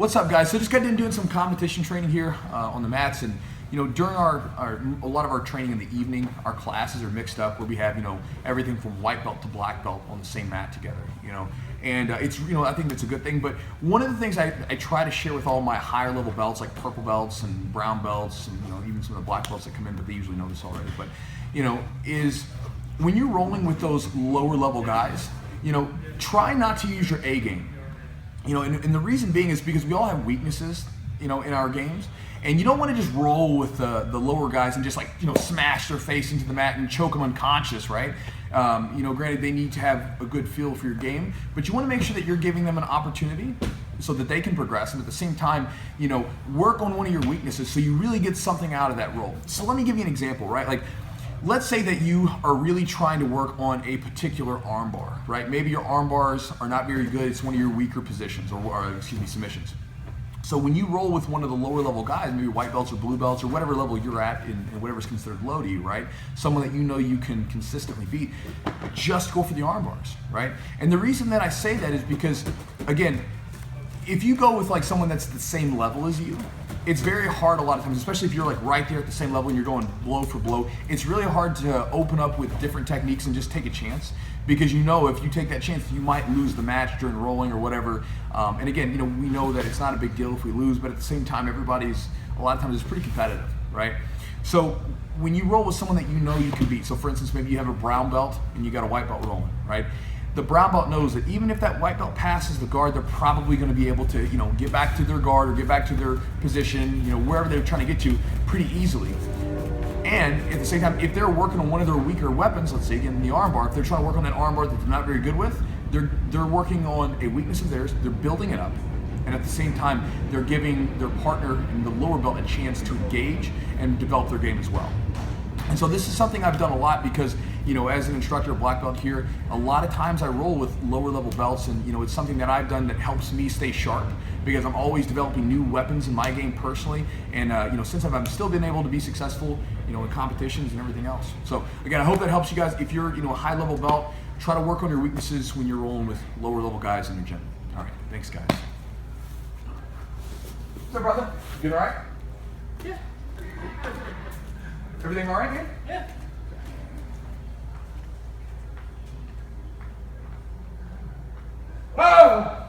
What's up, guys? So just got in doing some competition training here on the mats, and during a lot of our training in the evening, our classes are mixed up where we have everything from white belt to black belt on the same mat together. And it's I think that's a good thing. But one of the things I try to share with all my higher level belts, like purple belts and brown belts, and even some of the black belts that come in, but they usually know this already. But is when you're rolling with those lower level guys, try not to use your A game. And the reason being is because we all have weaknesses, in our games, and you don't want to just roll with the lower guys and just smash their face into the mat and choke them unconscious, right? Granted, they need to have a good feel for your game, but you want to make sure that you're giving them an opportunity so that they can progress, and at the same time, work on one of your weaknesses so you really get something out of that roll. So let me give you an example, right? Let's say that you are really trying to work on a particular armbar, right? Maybe your arm bars are not very good. It's one of your weaker positions, or submissions. So when you roll with one of the lower level guys, maybe white belts or blue belts or whatever level you're at in whatever's considered low to you, right? Someone that you can consistently beat, just go for the arm bars, right? And the reason that I say that is because, again, if you go with someone that's the same level as you, it's very hard a lot of times, especially if you're right there at the same level and you're going blow for blow. It's really hard to open up with different techniques and just take a chance, because if you take that chance, you might lose the match during rolling or whatever. And again, we know that it's not a big deal if we lose, but at the same time, a lot of times it's pretty competitive, right? So when you roll with someone that you can beat, so for instance, maybe you have a brown belt and you got a white belt rolling, right? The brown belt knows that even if that white belt passes the guard, they're probably going to be able to, get back to their guard or get back to their position, wherever they're trying to get to pretty easily. And at the same time, if they're working on one of their weaker weapons, let's say again the arm bar, if they're trying to work on that arm bar that they're not very good with, they're working on a weakness of theirs, they're building it up, and at the same time, they're giving their partner in the lower belt a chance to engage and develop their game as well. And so this is something I've done a lot because, as an instructor of black belt here, a lot of times I roll with lower level belts, and it's something that I've done that helps me stay sharp, because I'm always developing new weapons in my game personally. And since I've still been able to be successful, in competitions and everything else. So again, I hope that helps you guys. If you're a high level belt, try to work on your weaknesses when you're rolling with lower level guys in your gym. All right, thanks guys. What's up, brother? You good, all right? Yeah. Everything all right, man? Yeah. Whoa!